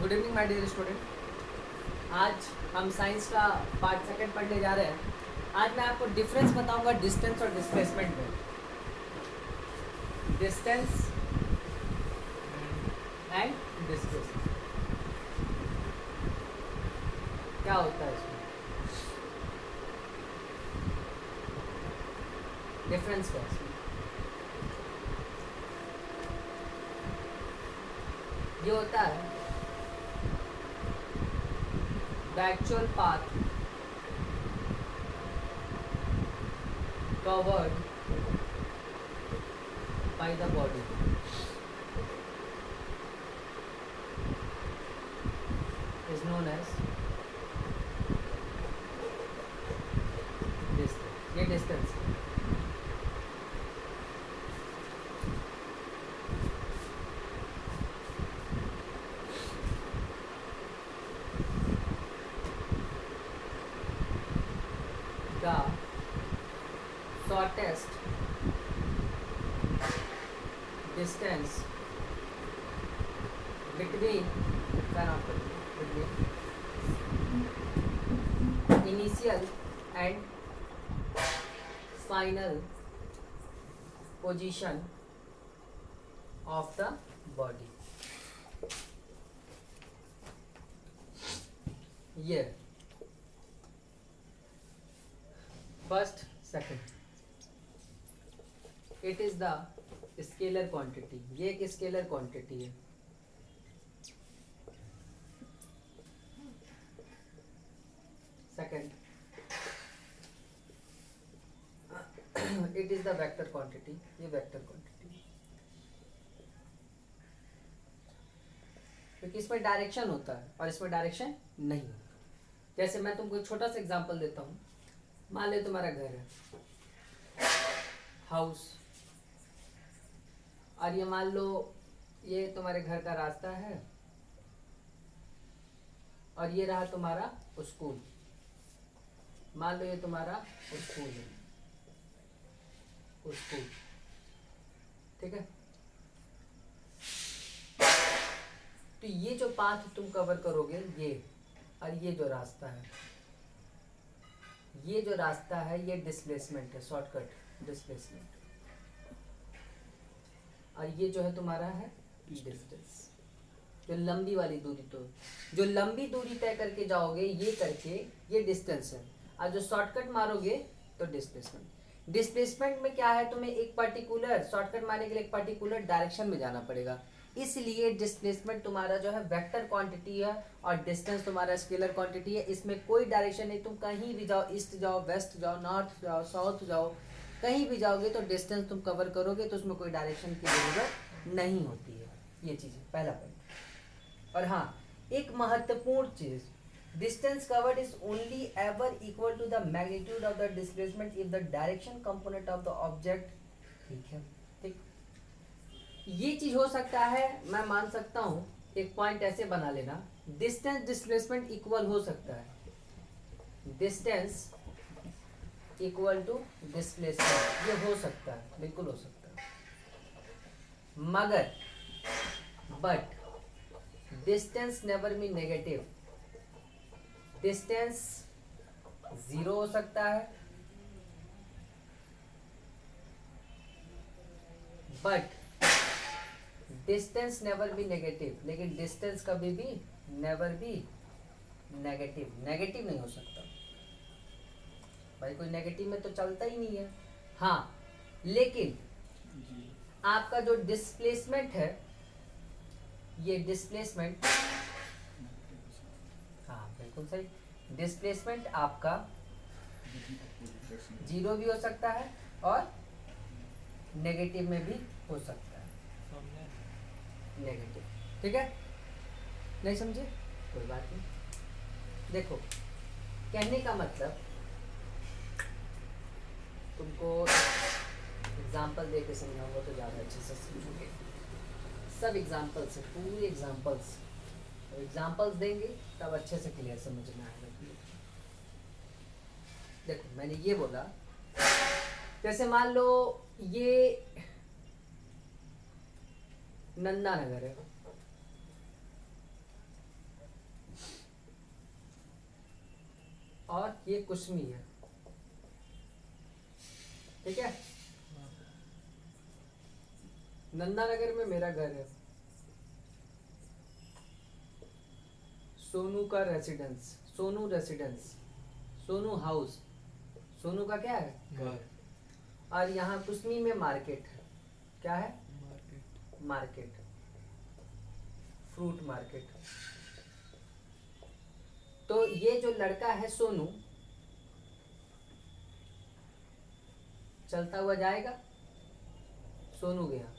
Good evening my dear student. आज हम science का पार्ट सेकंड पढ़ने जा रहे हैं। आज मैं आपको डिफरेंस बताऊंगा डिस्टेंस और डिस्प्लेसमेंट में। डिस्टेंस एंड डिस्प्लेसमेंट क्या होता है, इसमें डिफरेंस क्या है इसमें? ये होता है the actual path covered by the body is known as distance। ये डिस्टेंस है। The shortest distance between initial and final position of the body। ये first second it is the scalar quantity. ये एक स्केलर क्वांटिटी है। Second it is the vector quantity. ये vector quantity, क्योंकि इसमें direction होता है और इसमें डायरेक्शन नहीं होता। जैसे मैं तुमको एक छोटा सा एग्जांपल देता हूँ। मान ले तुम्हारा घर है, हाउस, और ये मान लो ये तुम्हारे घर का रास्ता है और ये रहा तुम्हारा स्कूल। मान लो ये तुम्हारा स्कूल है, स्कूल, ठीक है। तो ये जो पाथ तुम कवर करोगे, ये और ये जो रास्ता है, ये जो रास्ता है ये डिस्प्लेसमेंट है, शॉर्टकट डिस्प्लेसमेंट। और ये जो है तुम्हारा है डिस्टेंस, जो लंबी वाली दूरी। तो जो लंबी दूरी तय करके जाओगे ये करके, ये डिस्टेंस है। और जो शॉर्टकट मारोगे तो डिस्प्लेसमेंट। डिस्प्लेसमेंट में क्या है, तुम्हें एक पर्टिकुलर शॉर्टकट मारने के लिए एक पर्टिकुलर डायरेक्शन में जाना पड़ेगा। इसलिए डिस्प्लेसमेंट तुम्हारा जो है वेक्टर क्वांटिटी है और डिस्टेंस तुम्हारा स्केलर क्वांटिटी है। इसमें कोई डायरेक्शन नहीं, तुम कहीं भी जाओ, ईस्ट जाओ, वेस्ट जाओ, नॉर्थ जाओ, साउथ जाओ, कहीं भी जाओगे तो डिस्टेंस तुम कवर करोगे, तो उसमें कोई डायरेक्शन की जरूरत नहीं होती है। ये चीज़ है पहला पॉइंट। और हाँ, एक महत्वपूर्ण चीज, distance covered is only ever equal to the magnitude of the displacement if the direction component of the object, ठीक है, ठीक। ये चीज हो सकता है, मैं मान सकता हूं, एक पॉइंट ऐसे बना लेना, डिस्टेंस डिस्प्लेसमेंट इक्वल हो सकता है। डिस्टेंस इक्वल टू डिस्प्लेसमेंट, ये हो सकता है, बिल्कुल हो सकता है। मगर but distance never be negative. Distance 0 हो सकता है, but distance never be negative. लेकिन डिस्टेंस कभी भी नेवर बी नेगेटिव, नेगेटिव नहीं हो सकता भाई। कोई नेगेटिव में तो चलता ही नहीं है। हाँ, लेकिन आपका जो डिस्प्लेसमेंट है, ये डिस्प्लेसमेंट, हाँ बिल्कुल सही, डिस्प्लेसमेंट आपका 0 भी हो सकता है और नेगेटिव में भी हो सकता है, नेगेटिव, ठीक है। नहीं समझे, कोई बात नहीं। देखो, कहने का मतलब, तुमको एग्जाम्पल दे के समझाऊंगा तो ज़्यादा अच्छे से समझोगे। सब एग्जाम्पल्स है, पूरे एग्जाम्पल्स, एग्जाम्पल्स देंगे तब अच्छे से क्लियर समझ में आएगा। देखो मैंने ये बोला, जैसे मान लो ये नंदा नगर है, और ये कुसमी है, ठीक है। नंदा नगर में मेरा घर है, सोनू का residence, Sonu residence, Sonu house, Sonu का क्या है घर। और यहाँ कुसमी में मार्केट है, क्या है मार्केट, फ्रूट मार्केट। तो ये जो लड़का है सोनू चलता हुआ जाएगा, सोनू गया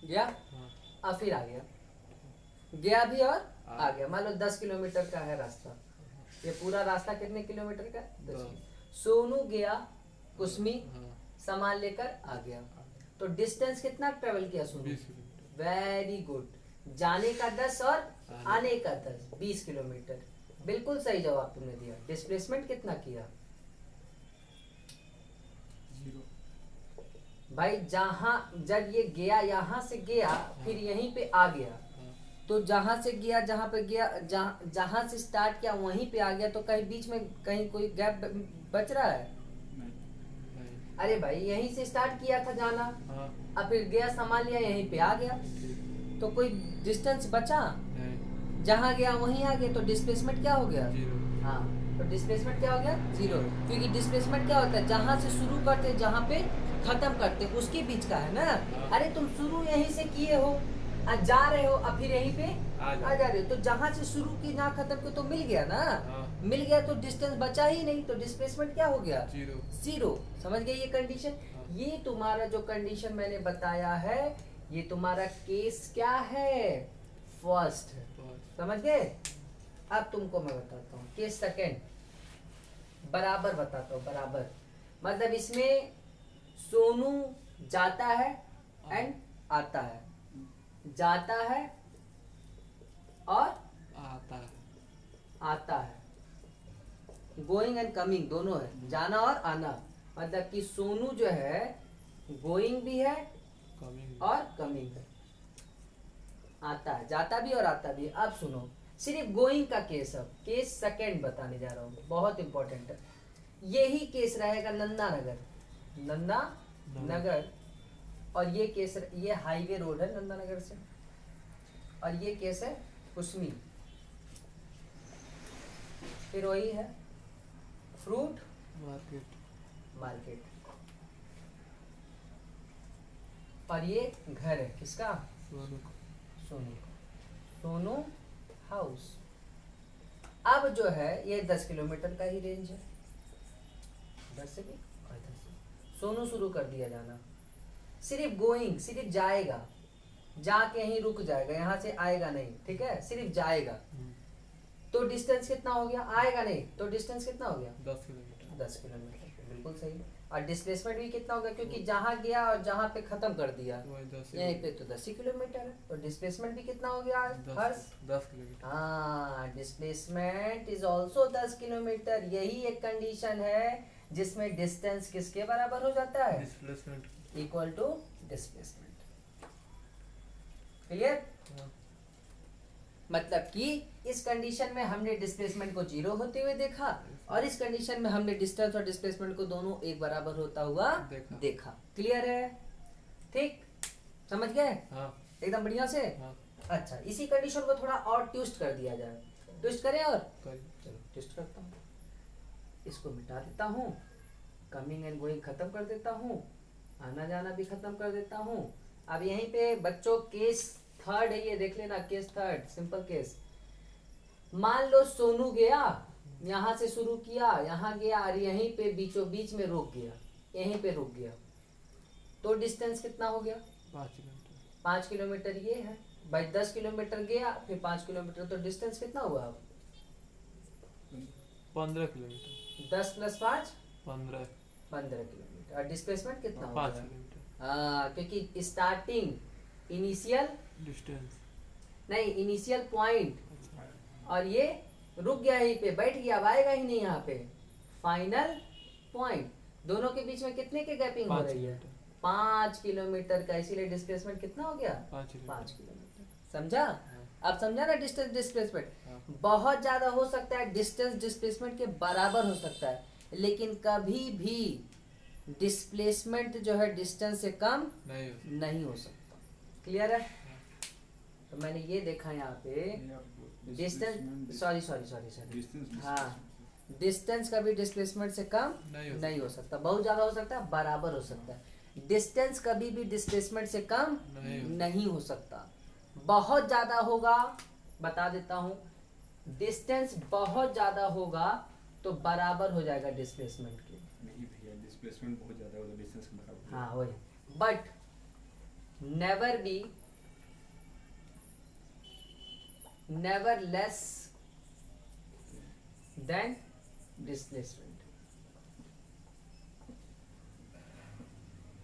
गया हाँ। फिर आ गया, गया भी और आ गया। मान लो 10 किलोमीटर का है रास्ता, ये पूरा रास्ता कितने किलोमीटर का है? 10। सोनू गया कुसमी, हाँ। सामान लेकर आ गया, तो डिस्टेंस कितना ट्रेवल किया सोनू? 20 किलोमीटर। Very good. जाने का 10 और आने का 10, 20 किलोमीटर। बिल्कुल सही जवाब तुमने दिया। डिस्प्लेसमेंट कितना किया 0। भाई? जहां जब ये गया, यहाँ से गया फिर यहीं पे आ गया, तो जहां से गया, जहां पे गया, जहां से स्टार्ट किया वहीं पे आ गया, तो कहीं बीच में कहीं कोई गैप बच रहा है? नहीं। अरे भाई यहीं से स्टार्ट किया था जाना, हाँ। अब फिर गया सामान लिया यहीं पे आ गया, तो कोई डिस्टेंस बचा? नहीं। जहां गया वहीं आ गया, तो डिस्प्लेसमेंट क्या हो गया? 0। हाँ, तो डिस्प्लेसमेंट क्या हो गया? 0। क्योंकि डिस्प्लेसमेंट क्या होता है? जहां से शुरू करते जहां पे खत्म करते उसके बीच का है ना। अरे तुम शुरू यहीं से किए हो, आज जा रहे हो, अब फिर यहीं पे आ जा रहे हो, तो जहां से शुरू की जहाँ खत्म की तो मिल गया ना। मिल गया तो डिस्टेंस बचा ही नहीं, तो डिस्प्लेसमेंट क्या हो गया? 0। समझ गए ये कंडीशन? ये तुम्हारा जो कंडीशन मैंने बताया है, ये तुम्हारा केस क्या है? फर्स्ट। समझ गए? अब तुमको मैं बताता हूँ केस सेकेंड, बराबर बताता हूँ, बराबर। मतलब इसमें सोनू जाता है एंड आता है, जाता है और आता है, गोइंग एंड कमिंग दोनों है, जाना और आना। मतलब कि सोनू जो है गोइंग भी है और कमिंग है, आता है, जाता भी और आता भी। अब सुनो, सिर्फ गोइंग का केस, अब केस सेकेंड बताने जा रहा हूँ, बहुत इंपॉर्टेंट है। यही केस रहेगा नंदा नगर, नंदा नगर, और ये केस, ये हाईवे रोड है नंदा नगर से, और ये केस है कुसमी। फिर वही है फ्रूट मार्केट, और ये घर है किसका? सोनू, सोनू हाउस। अब जो है ये 10 किलोमीटर का ही रेंज है, 10 से भी और 10 से। सोनू शुरू कर दिया जाना, सिर्फ गोइंग, सिर्फ जाएगा, जाके यहीं रुक जाएगा, यहाँ से आएगा नहीं, ठीक है, सिर्फ जाएगा। तो डिस्टेंस कितना हो गया? आएगा नहीं, तो डिस्टेंस कितना हो गया? 10 किलोमीटर। 10 किलोमीटर, बिल्कुल सही। और डिस्प्लेसमेंट भी कितना हो गया? क्योंकि जहाँ गया और जहाँ पे खत्म कर दिया यहीं पे, तो 10 ही किलोमीटर है, तो डिस्प्लेसमेंट भी कितना हो गया? 10 किलोमीटर। हाँ, डिस्प्लेसमेंट इज ऑल्सो 10 किलोमीटर। यही एक कंडीशन है जिसमें डिस्टेंस किसके बराबर हो जाता है? Displacement equal to displacement. Clear? मतलब कि इस कंडीशन में हमने डिस्प्लेसमेंट को 0 होते हुए देखा, और इस कंडीशन में हमने डिस्टेंस और डिस्प्लेसमेंट को दोनों एक बराबर होता हुआ देखा। क्लियर है? ठीक, समझ गए? हाँ। एकदम बढ़िया से। हाँ। अच्छा, इसी कंडीशन को थोड़ा और ट्विस्ट कर दिया जाए। ट्विस्ट करें? और चलो ट्विस्ट करता हूँ, इसको मिटा देता हूँ, कमिंग एंड गोइंग खत्म कर देता हूँ, आना जाना भी खत्म कर देता हूँ। अब यहीं पे बच्चों केस थर्ड है, ये देख लेना, केस थर्ड, सिंपल केस। मान लो सोनू गया, यहाँ से शुरू किया, यहाँ गया और यहीं पे बीचों बीच में रुक गया, यहीं पे रुक गया, तो डिस्टेंस कितना हो गया? 5 किलोमीटर। 5 किलोमीटर ये है भाई। 10 किलोमीटर गया फिर 5 किलोमीटर, तो डिस्टेंस कितना हुआ अब? 15 किलोमीटर। 10 + 5 15 किलोमीटर। और डिस्प्लेसमेंट कितना 5 होगा? किलोमीटर। हाँ, क्योंकि स्टार्टिंग इनिशियल डिस्टेंस नहीं, इनिशियल पॉइंट, और ये रुक गया यहीं पे, बैठ गया, अब आएगा ही नहीं यहाँ पे, फाइनल पॉइंट। दोनों के बीच में कितने के गैपिंग हो रही है? 5 किलोमीटर का, इसीलिए डिस्प्लेसमेंट कितना हो गया? 5 5 किलोमीटर। समझा? आप समझा ना डिस्टेंस डिस्प्लेसमेंट। हाँ। बहुत ज्यादा हो सकता है, डिस्टेंस डिस्प्लेसमेंट के बराबर हो सकता है, लेकिन कभी भी डिस्प्लेसमेंट जो है डिस्टेंस से कम नहीं हो सकता। क्लियर है? तो मैंने ये देखा यहाँ पे डिस्टेंस, सॉरी हाँ, डिस्टेंस कभी डिस्प्लेसमेंट से कम नहीं हो सकता। बहुत ज्यादा हो सकता है, बराबर हो सकता है। डिस्टेंस कभी भी डिस्प्लेसमेंट से कम नहीं हो सकता। बहुत ज्यादा होगा, बता देता हूँ, डिस्टेंस बहुत ज्यादा होगा तो बराबर हो जाएगा डिस्प्लेसमेंट के। नहीं भैया, डिस्प्लेसमेंट बहुत ज्यादा होगा तो डिस्टेंस के बराबर। हाँ वही, but never less than displacement।